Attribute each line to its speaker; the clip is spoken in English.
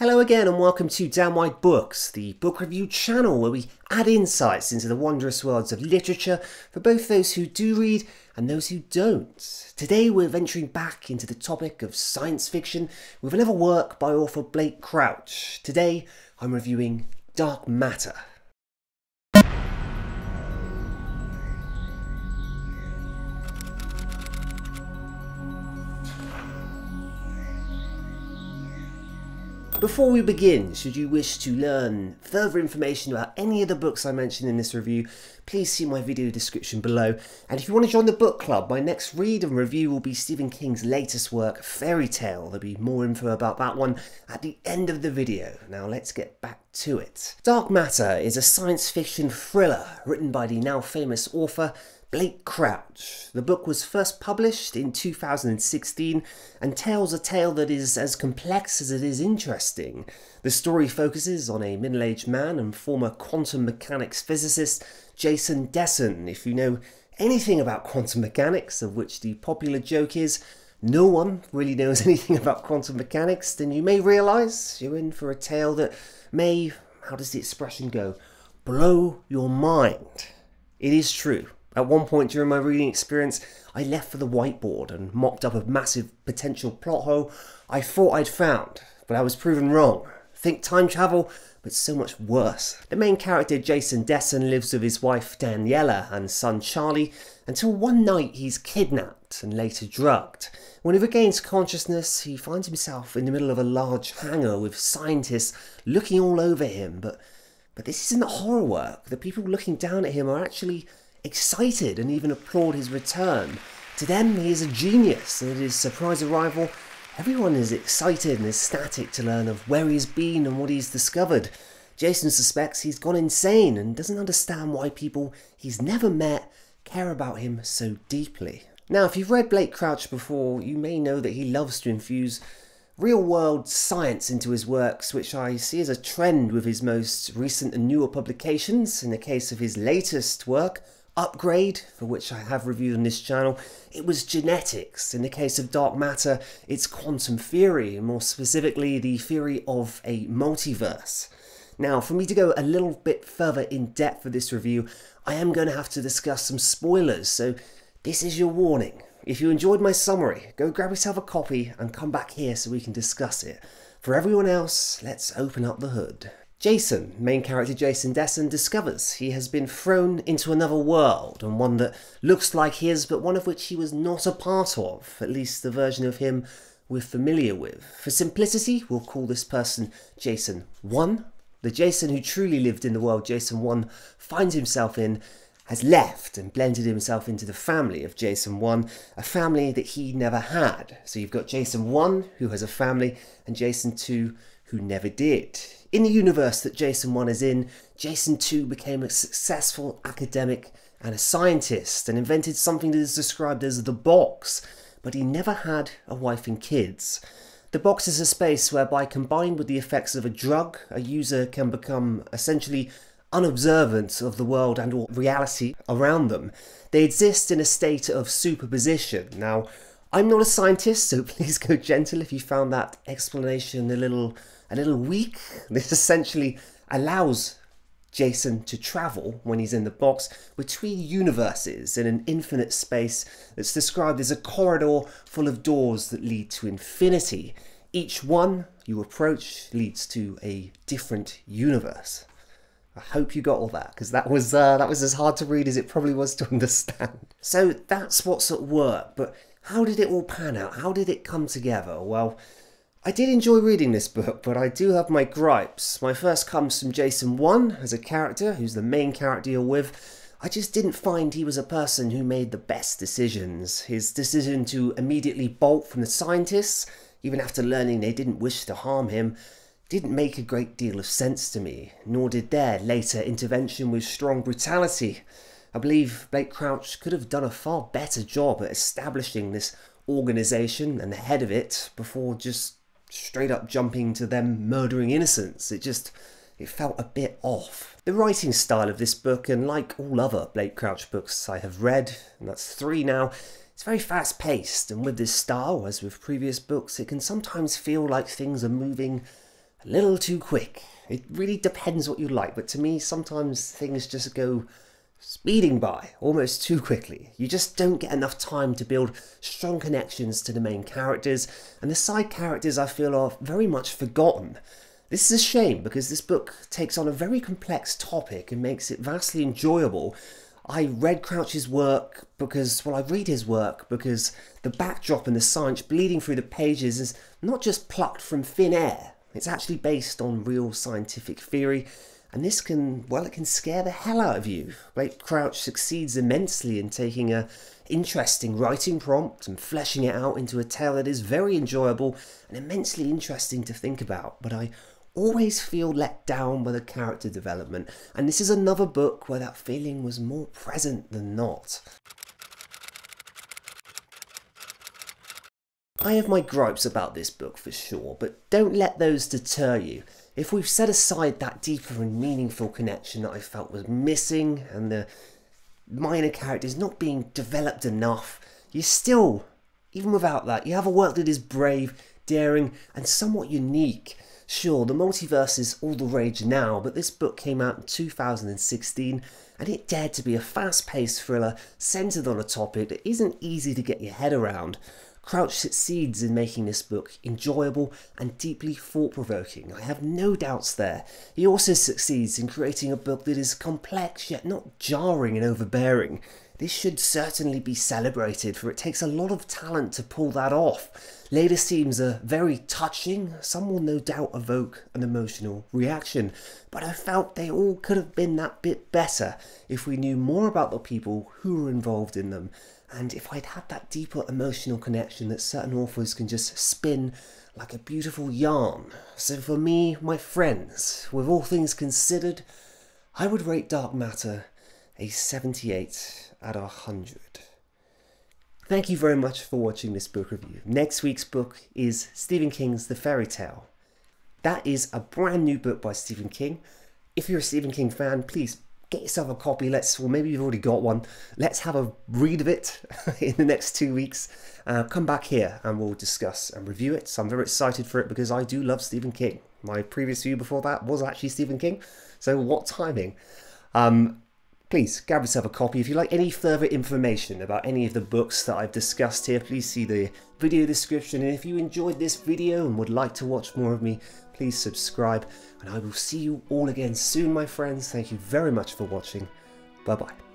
Speaker 1: Hello again and welcome to DanWhiteBooks, the book review channel where we add insights into the wondrous worlds of literature for both those who do read and those who don't. Today we're venturing back into the topic of science fiction with another work by author Blake Crouch. Today I'm reviewing Dark Matter. Before we begin, should you wish to learn further information about any of the books I mentioned in this review, please see my video description below. And if you want to join the book club, my next read and review will be Stephen King's latest work, Fairy Tale. There'll be more info about that one at the end of the video. Now let's get back to it. Dark Matter is a science fiction thriller written by the now famous author Blake Crouch. The book was first published in 2016 and tells a tale that is as complex as it is interesting. The story focuses on a middle-aged man and former quantum mechanics physicist Jason Desson. If you know anything about quantum mechanics, of which the popular joke is no one really knows anything about quantum mechanics, then you may realise you're in for a tale that may, how does the expression go, blow your mind. It is true. At one point during my reading experience, I left for the whiteboard and mopped up a massive potential plot hole I thought I'd found, but I was proven wrong. Think time travel, but so much worse. The main character, Jason Desson, lives with his wife Daniela and son Charlie until one night he's kidnapped and later drugged. When he regains consciousness, he finds himself in the middle of a large hangar with scientists looking all over him, but this isn't horror work. The people looking down at him are actually excited and even applaud his return. To them, he is a genius, and at his surprise arrival, everyone is excited and ecstatic to learn of where he's been and what he's discovered. Jason suspects he's gone insane and doesn't understand why people he's never met care about him so deeply. Now, if you've read Blake Crouch before, you may know that he loves to infuse real-world science into his works, which I see as a trend with his most recent and newer publications. In the case of his latest work, Upgrade, for which I have reviewed on this channel, it was genetics. In the case of Dark Matter, it's quantum theory, and more specifically the theory of a multiverse. Now, for me to go a little bit further in depth for this review, I am going to have to discuss some spoilers, so this is your warning. If you enjoyed my summary, go grab yourself a copy and come back here so we can discuss it. For everyone else, let's open up the hood. Jason, main character Jason Desson, discovers he has been thrown into another world, and one that looks like his, but one of which he was not a part of, at least the version of him we're familiar with. For simplicity, we'll call this person Jason 1. The Jason who truly lived in the world Jason 1 finds himself in has left and blended himself into the family of Jason 1, a family that he never had. So you've got Jason 1, who has a family, and Jason 2, who never did. In the universe that Jason 1 is in, Jason 2 became a successful academic and a scientist and invented something that is described as the box, but he never had a wife and kids. The box is a space whereby, combined with the effects of a drug, a user can become essentially unobservant of the world and or reality around them. They exist in a state of superposition. Now, I'm not a scientist, so please go gentle if you found that explanation a little weak. This essentially allows Jason to travel, when he's in the box, between universes in an infinite space that's described as a corridor full of doors that lead to infinity. Each one you approach leads to a different universe. I hope you got all that, because that was as hard to read as it probably was to understand. So that's what's at work, but how did it all pan out? How did it come together? Well, I did enjoy reading this book, but I do have my gripes. My first comes from Jason 1 as a character, who's the main character you're with. I just didn't find he was a person who made the best decisions. His decision to immediately bolt from the scientists, even after learning they didn't wish to harm him, didn't make a great deal of sense to me, nor did their later intervention with strong brutality. I believe Blake Crouch could have done a far better job at establishing this organisation and the head of it before just straight up jumping to them murdering innocents. It felt a bit off. The writing style of this book, and like all other Blake Crouch books I have read, and that's 3 now, it's very fast paced, and with this style, as with previous books, it can sometimes feel like things are moving a little too quick. It really depends what you like, but to me sometimes things just go speeding by almost too quickly. You just don't get enough time to build strong connections to the main characters, and the side characters I feel are very much forgotten. This is a shame because this book takes on a very complex topic and makes it vastly enjoyable. I read Crouch's work because, well, I read his work because the backdrop and the science bleeding through the pages is not just plucked from thin air. It's actually based on real scientific theory. And this can, well, it can scare the hell out of you. Blake Crouch succeeds immensely in taking an interesting writing prompt and fleshing it out into a tale that is very enjoyable and immensely interesting to think about. But I always feel let down by the character development, and this is another book where that feeling was more present than not. I have my gripes about this book for sure, but don't let those deter you. If we've set aside that deeper and meaningful connection that I felt was missing and the minor characters not being developed enough, you still, even without that, you have a work that is brave, daring and somewhat unique. Sure, the multiverse is all the rage now, but this book came out in 2016 and it dared to be a fast-paced thriller centered on a topic that isn't easy to get your head around. Crouch succeeds in making this book enjoyable and deeply thought-provoking. I have no doubts there. He also succeeds in creating a book that is complex yet not jarring and overbearing. This should certainly be celebrated, for it takes a lot of talent to pull that off. Later scenes are very touching, some will no doubt evoke an emotional reaction, but I felt they all could have been that bit better if we knew more about the people who were involved in them, and if I'd had that deeper emotional connection that certain authors can just spin like a beautiful yarn. So for me, my friends, with all things considered, I would rate Dark Matter a 78 out of 100. Thank you very much for watching this book review. Next week's book is Stephen King's The Fairy Tale. That is a brand new book by Stephen King. If you're a Stephen King fan, please get yourself a copy. Or maybe you've already got one. Let's have a read of it in the next 2 weeks. Come back here and we'll discuss and review it. So I'm very excited for it because I do love Stephen King. My previous review before that was actually Stephen King. So what timing? Please grab yourself a copy. If you'd like any further information about any of the books that I've discussed here, please see the video description. And if you enjoyed this video and would like to watch more of me, please subscribe. And I will see you all again soon, my friends. Thank you very much for watching. Bye-bye.